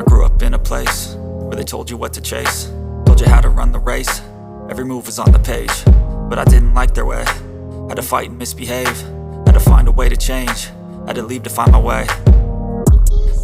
grew up in a place where they told you what to chase, told you how to run the race. Every move was on the page, but I didn't like their way. Had to fight and misbehave, had to find a way to change, had to leave to find my way.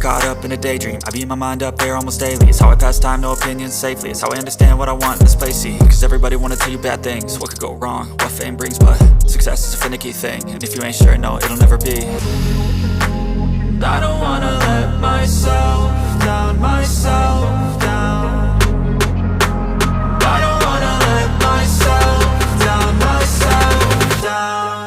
Caught up in a daydream, I beat my mind up there almost daily. It's how I pass time, no opinions safely. It's how I understand what I want in this place, see. Cause everybody wanna tell you bad things, what could go wrong, what fame brings. But success is a finicky thing, and if you ain't sure, no, it'll never be. I don't wanna let myself down, myself down. I don't wanna let myself down, myself down.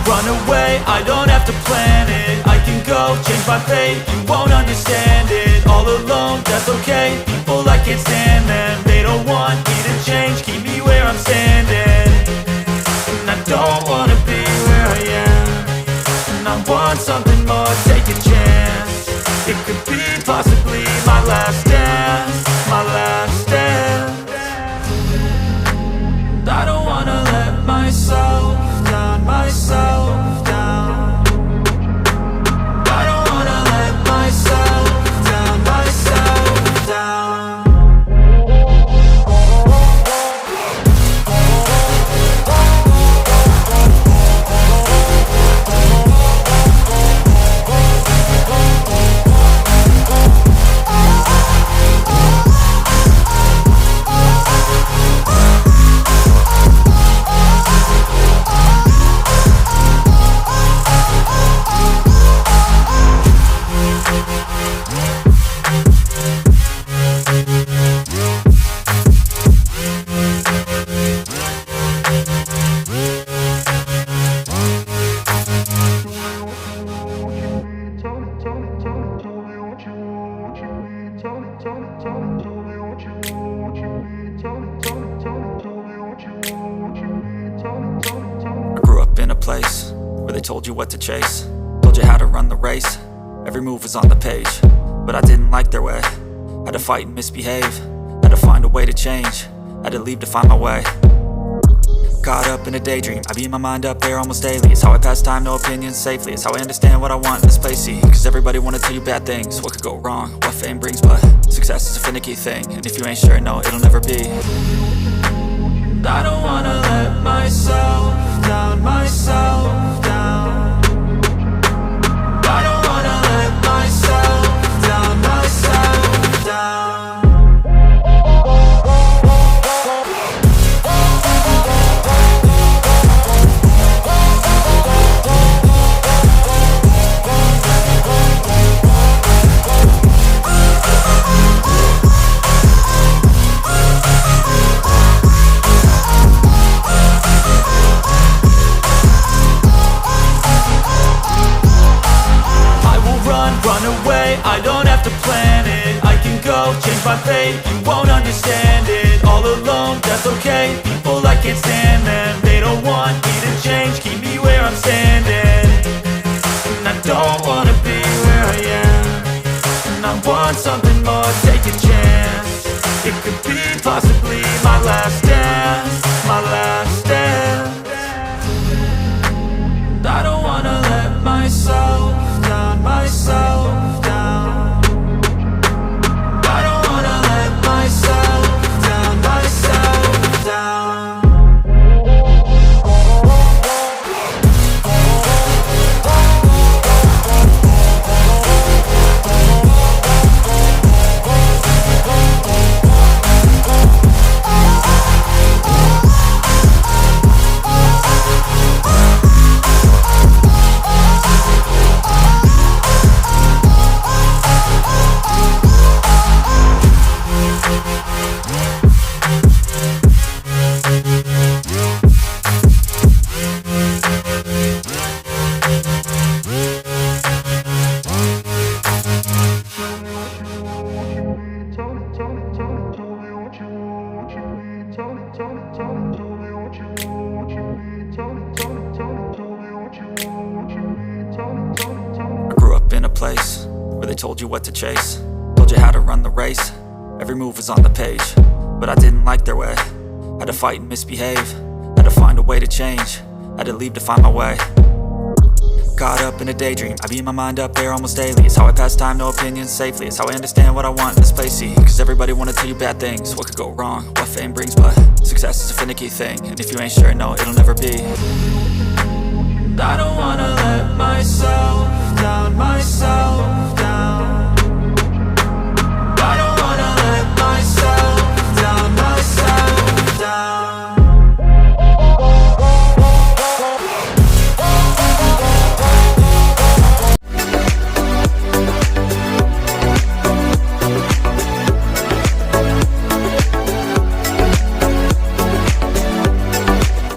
Run away, I don't have to plan it. I can go, change my fate, you won't understand it. All alone, that's okay, people I can't stand them. They don't want me to change, keep me where I'm standing. And I don't wanna be where I am, and I want something more, take a chance. It could be possibly my last dance, my last dance. I don't wanna let myself down, myself down. I don't wanna let myself down, myself down. Place where they told you what to chase, told you how to run the race. Every move was on the page, but I didn't like their way. Had to fight and misbehave, had to find a way to change, had to leave to find my way. Caught up in a daydream, I beat my mind up there almost daily. It's how I pass time, no opinions safely. It's how I understand what I want in this place, see. Cause everybody wanna tell you bad things, what could go wrong, what fame brings. But success is a finicky thing, and if you ain't sure, no, it'll never be. I don't wanna let myself down, myself down. I don't wanna let myself down, myself down. Run away, I don't have to plan it. I can go, change my fate, you won't understand it. All alone, that's okay, people I can't stand them. They don't want me to change, keep me where I'm standing. And I don't wanna be where I am, and I want something more, take a chance. It could be possibly my last dance, my last dance. I don't wanna let myself down, myself down. I don't wanna let myself down, myself down. up in a place where they told you what to chase, told you how to run the race. Every move was on the page, but I didn't like their way. Had to fight and misbehave, had to find a way to change, had to leave to find my way. Caught up in a daydream, I beat my mind up there almost daily. It's how I pass time, no opinions safely. It's how I understand what I want in this place, see. Cause everybody wanna tell you bad things, what could go wrong, what fame brings. But success is a finicky thing, and if you ain't sure, no, it'll never be. I don't wanna let myself down, myself down.